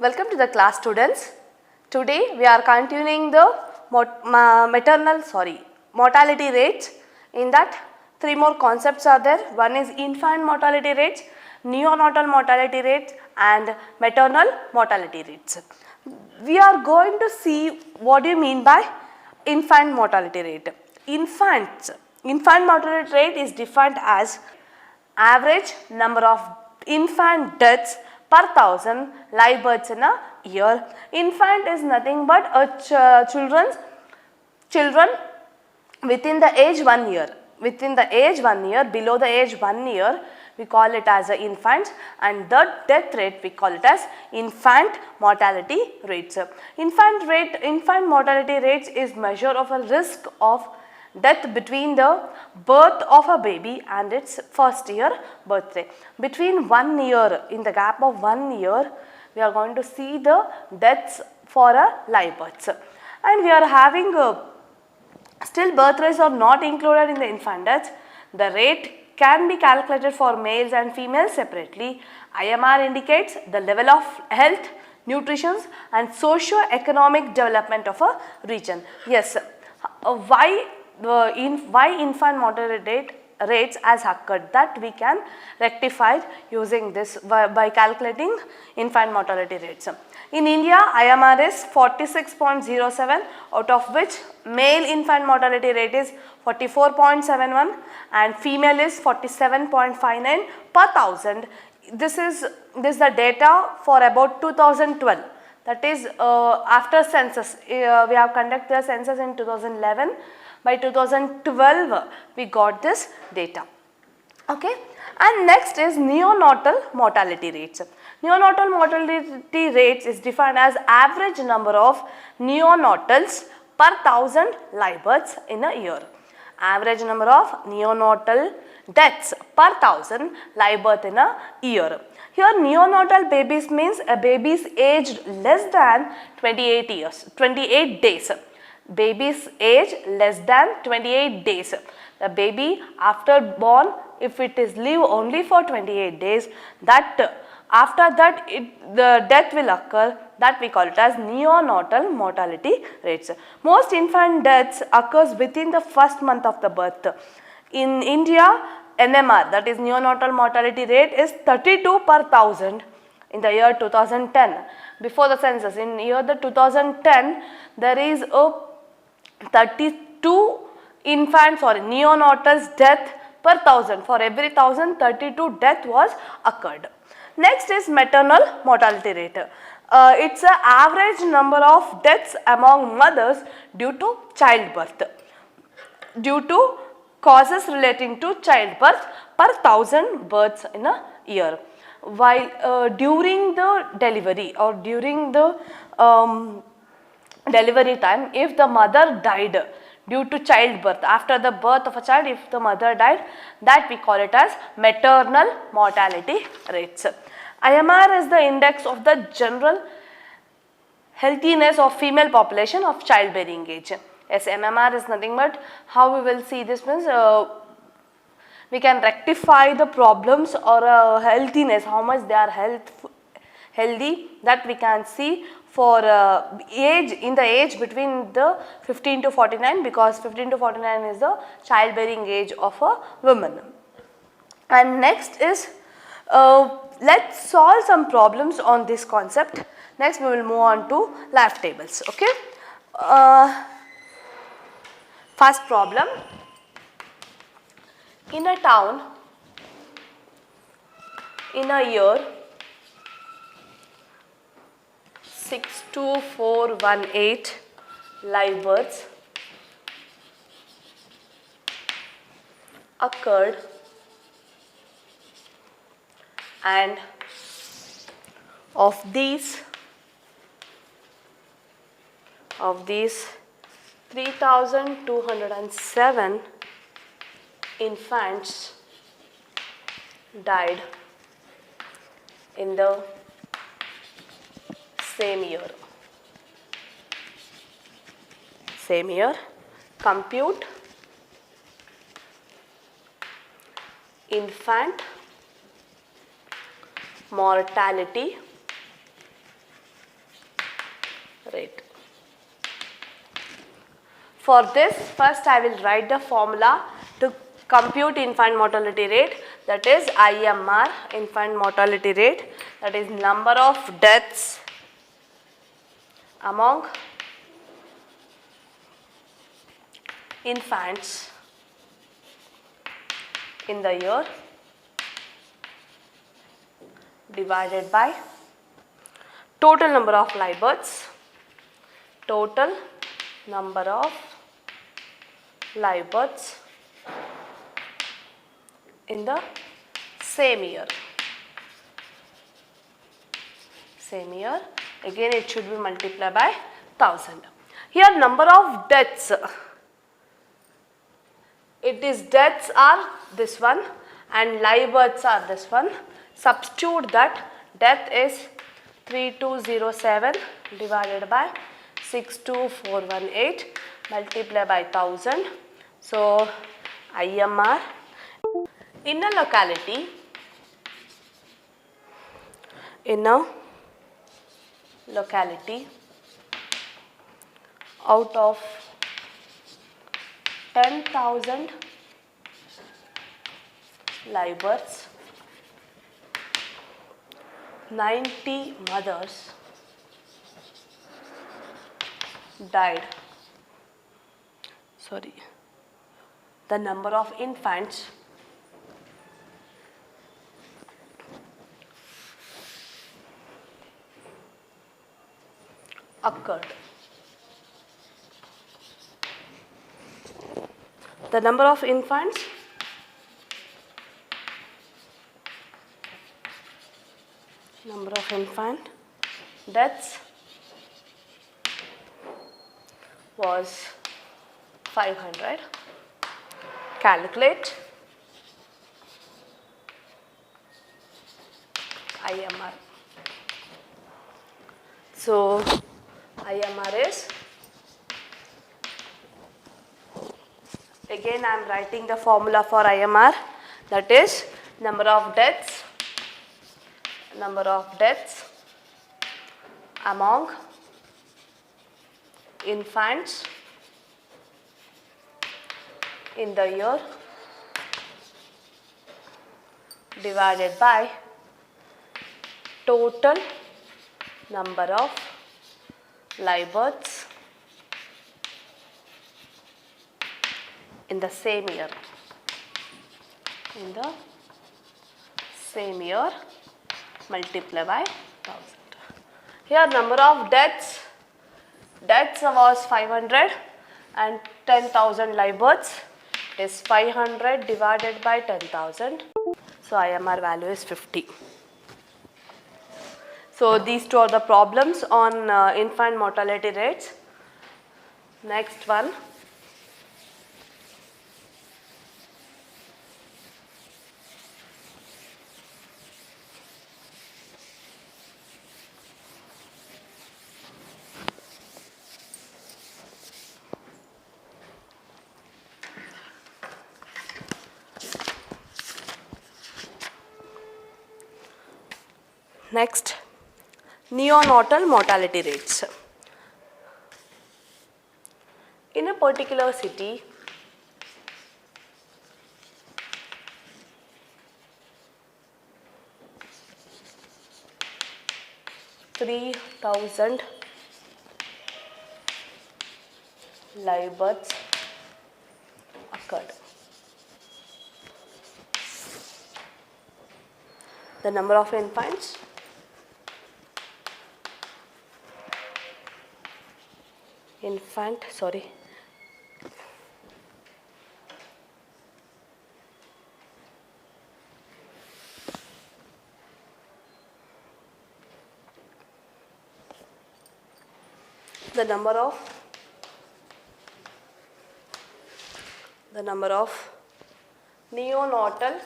Welcome to the class, students. Today we are continuing the mortality rates. In that, three more concepts are there. One is infant mortality rates, neonatal mortality rates and maternal mortality rates. We are going to see what do you mean by infant mortality rate. Infant mortality rate is defined as average number of infant deaths per thousand live births in a year. Infant is nothing but a children within the age 1 year. Within the age 1 year, below the age 1 year, we call it as a infant, and the death rate we call it as infant mortality rates. Infant mortality rates is measure of a risk of death between the birth of a baby and its first year birthday. Between 1 year, in the gap of 1 year, we are going to see the deaths for a live births, and we are having still birth rates are not included in the infant deaths. The rate can be calculated for males and females separately. IMR indicates the level of health, nutrition and socio-economic development of a region. Yes, why infant mortality rates has occurred, that we can rectify using this by calculating infant mortality rates. In India, IMR is 46.07, out of which male infant mortality rate is 44.71 and female is 47.59 per thousand. This is the data for about 2012. That is after census. We have conducted the census in 2011. By 2012 we got this data. Okay, and next is neonatal mortality rates. Neonatal mortality rates is defined as average number of neonatals per thousand live births in a year. Average number of neonatal deaths per thousand live birth in a year. Here neonatal babies means a baby's aged less than 28 days. Baby's age less than 28 days. The baby after born, if it is live only for 28 days, that after that the death will occur, that we call it as neonatal mortality rates. Most infant deaths occurs within the first month of the birth. In India, NMR, that is neonatal mortality rate, is 32 per thousand in the year 2010. Before the census, in year 2010, there is a 32 neonatals death per thousand. For every 1,032 death was occurred. Next is maternal mortality rate. It's an average number of deaths among mothers due to childbirth, due to causes relating to childbirth per 1,000 births in a year. While during the delivery or during the delivery time, if the mother died due to childbirth, after the birth of a child, if the mother died, that we call it as maternal mortality rates. IMR is the index of the general healthiness of female population of childbearing age. Yes, MMR is nothing but how we will see this means we can rectify the problems or healthiness, how much they are healthy, that we can see for age, in the age between the 15 to 49, because 15 to 49 is the childbearing age of a woman. And next is let's solve some problems on this concept. Next we will move on to life tables. Okay. First problem. In a town, in a year 62418 live births occurred, and of these 3,207 infants died in the same year. Compute infant mortality For this, first I will write the formula to compute infant mortality rate, that is IMR, infant mortality rate, that is number of deaths among infants in the year divided by total number of live births, total number of live births in the same year. Same year, again it should be multiplied by 1000. Here number of deaths, it is deaths are this one and live births are this one. Substitute that. Death is 3207 divided by 62418 multiplied by 1000. So IMR in a locality, out of 10,000 live births, 90 mothers died. The number of infants occurred. The number of infants deaths was 500. Calculate IMR. So IMR is, again I am writing the formula for IMR, that is number of deaths among infants in the year divided by total number of live births in the same year. Multiply by 1000. Here number of deaths was 500 and 10,000 live births is 500 divided by 10,000. So IMR value is 50. So these two are the problems on infant mortality rates. Next one. Next, neonatal mortality rates. In a particular city, (3,000) live births occurred. The number of infants the number of neonatal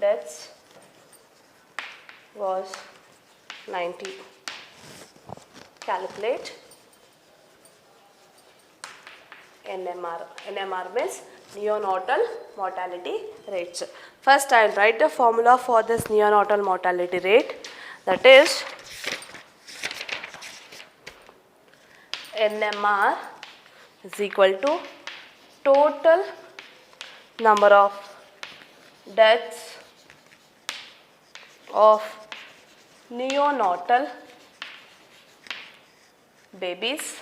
deaths was 90. Calculate NMR. NMR means neonatal mortality rates. First I will write the formula for this neonatal mortality rate, that is NMR is equal to total number of deaths of neonatal babies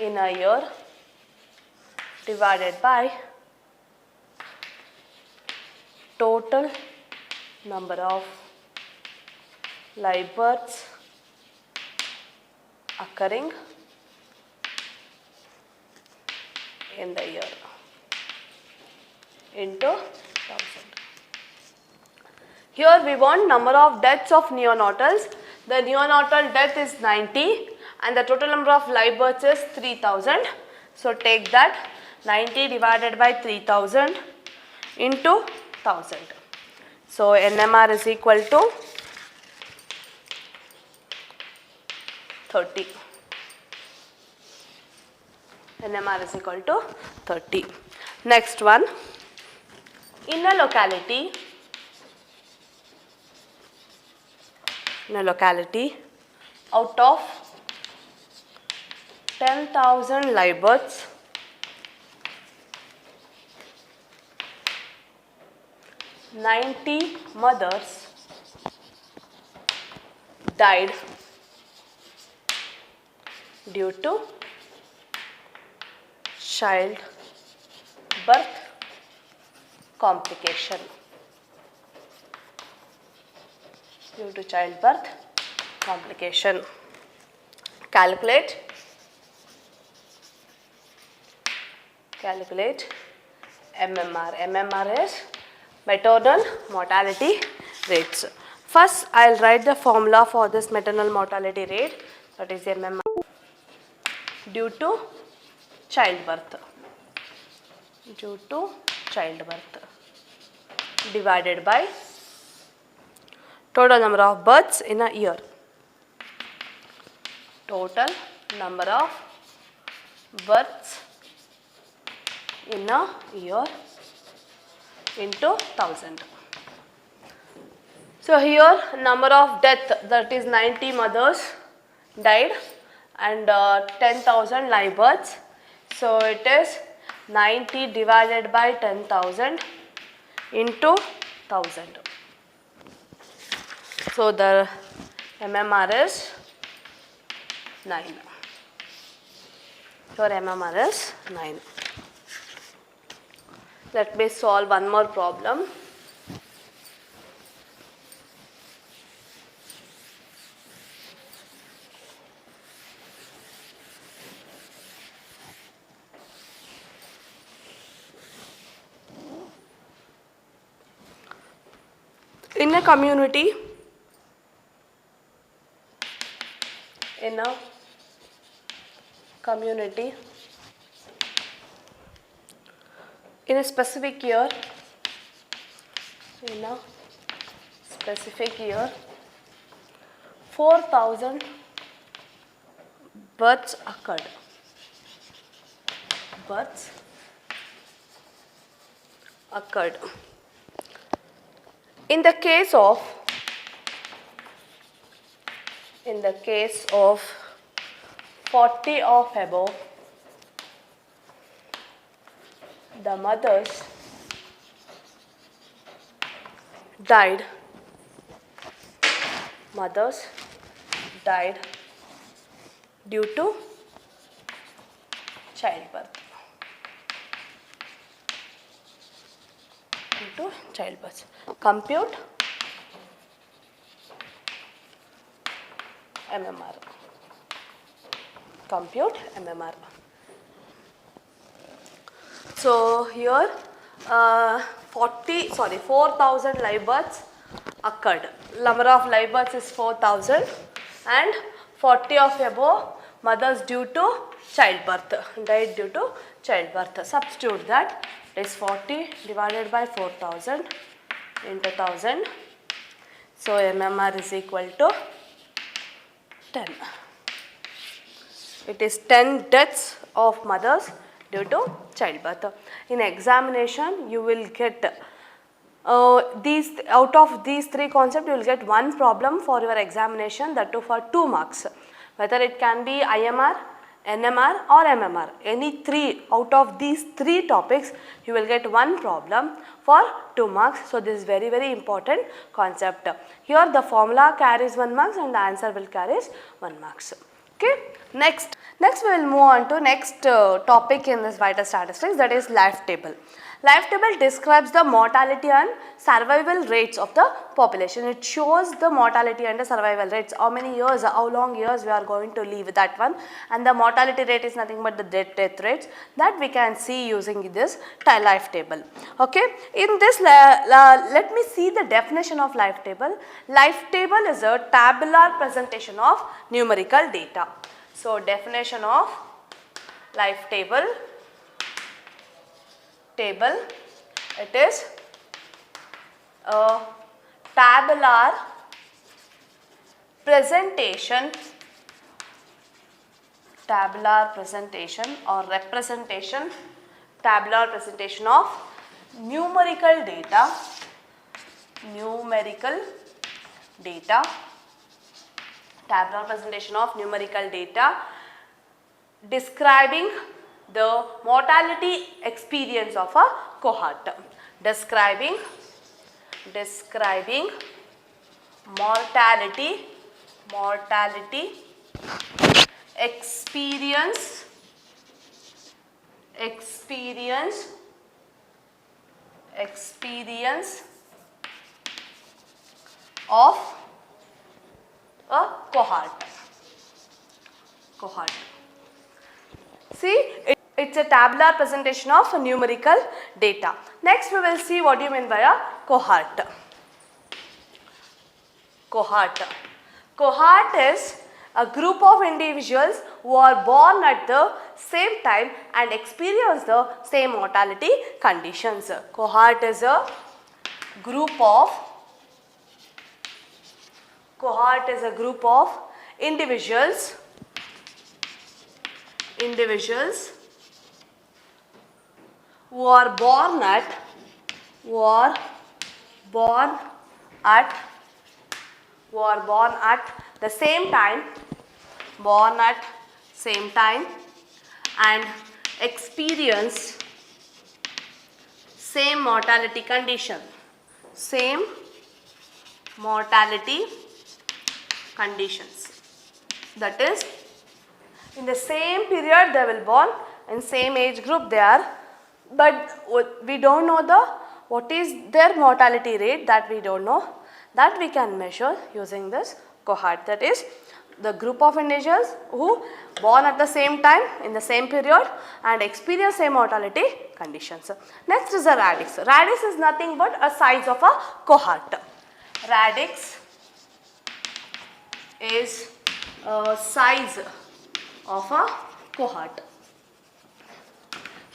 in a year divided by total number of live births occurring in the year into 1000. Here we want number of deaths of neonatals. The neonatal death is 90 and the total number of live births is 3000. So take that 90 divided by 3000 into 1000. So NMR is equal to 30. NMR is equal to 30. Next one, in a locality out of 10,000 live births, 90 mothers died due to childbirth complication. Due to childbirth complication. Calculate MMR. MMR is maternal mortality rates. First, I will write the formula for this maternal mortality rate, that is MMR, due to childbirth divided by total number of births in a year. Total number of births in a year into 1000. So here number of death, that is 90 mothers died and 10,000 live births. So it is 90 divided by 10,000 into 1000. So the MMR is 9. Your MMR is 9. Let me solve one more problem. In a community, in a specific year, 4,000 births occurred. In the case of 40 or above, the mothers died due to childbirth. Compute MMR. So here 4,000 live births occurred. Number of live births is 4,000 and 40 of above mothers due to childbirth, died due to childbirth. Substitute that, it is 40 divided by 4,000 into 1000. So MMR is equal to 10. It is 10 deaths of mothers due to childbirth. In examination, you will get these out of these three concepts you will get one problem for your examination, that too for 2 marks, whether it can be IMR, NMR or MMR. Any three out of these three topics you will get one problem for 2 marks. So, this is very very important concept. Here the formula carries 1 marks and the answer will carries 1 marks. Okay. Next we will move on to next topic in this vital statistics, that is life table. Life table describes the mortality and survival rates of the population. It shows the mortality and the survival rates, how many years, how long years we are going to live, that one, and the mortality rate is nothing but the death rates that we can see using this life table. Okay. In this let me see the definition of life table. Life table is a tabular presentation of numerical data. So, definition of life table. It is a tabular presentation or representation, tabular presentation of numerical data, tabular presentation of numerical data describing the mortality experience of a cohort, describing mortality experience of a cohort. See, it's a tabular presentation of numerical data. Next we will see what you mean by a cohort. Cohort is a group of individuals who are born at the same time and experience the same mortality conditions. Cohort is a group of individuals who are born at the same time, and experience same mortality condition. That is, in the same period they will born, in same age group they are, but we don't know what is their mortality rate, that we don't know, that we can measure using this cohort. That is the group of individuals who born at the same time in the same period and experience same mortality conditions. Next is a radix. Radix is nothing but a size of a cohort. Radix is a size of a cohort.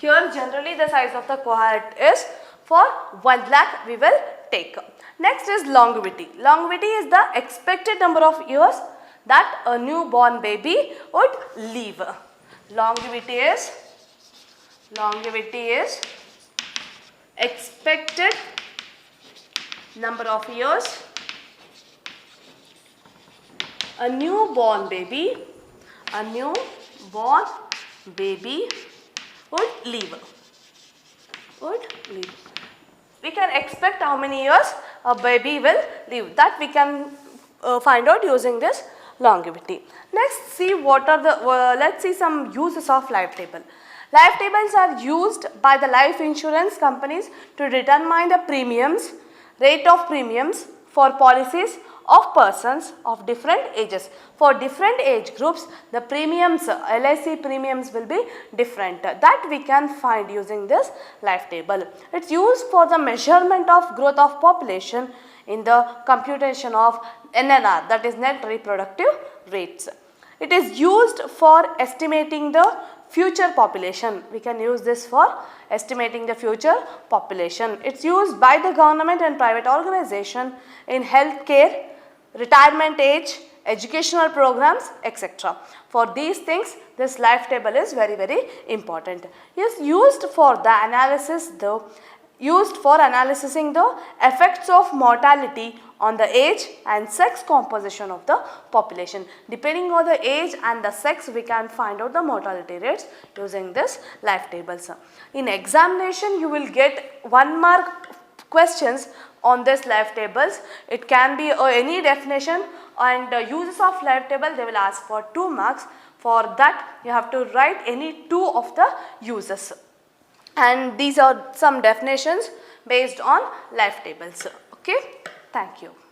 Here generally the size of the cohort is for 1 lakh we will take. Next is longevity. Longevity is the expected number of years that a newborn baby would live. Longevity is expected number of years a newborn baby would live. We can expect how many years a baby will live, that we can find out using this longevity. Next, see what are the let's see some uses of life table. Life tables are used by the life insurance companies to determine the rate of premiums for policies of persons of different ages. For different age groups, the premiums, LIC premiums will be different. That we can find using this life table. It's used for the measurement of growth of population in the computation of NRR, that is net reproductive rates. It is used for estimating the future population. We can use this for estimating the future population. It's used by the government and private organization in healthcare, retirement age, educational programs, etc. For these things, this life table is very, very important. It is used for the analysis the used for analyzing the effects of mortality on the age and sex composition of the population. Depending on the age and the sex, we can find out the mortality rates using this life tables. In examination, you will get 1 mark questions on this life tables. It can be any definition, and uses of life table they will ask for 2 marks. For that you have to write any 2 of the uses, and these are some definitions based on life tables. Okay, thank you.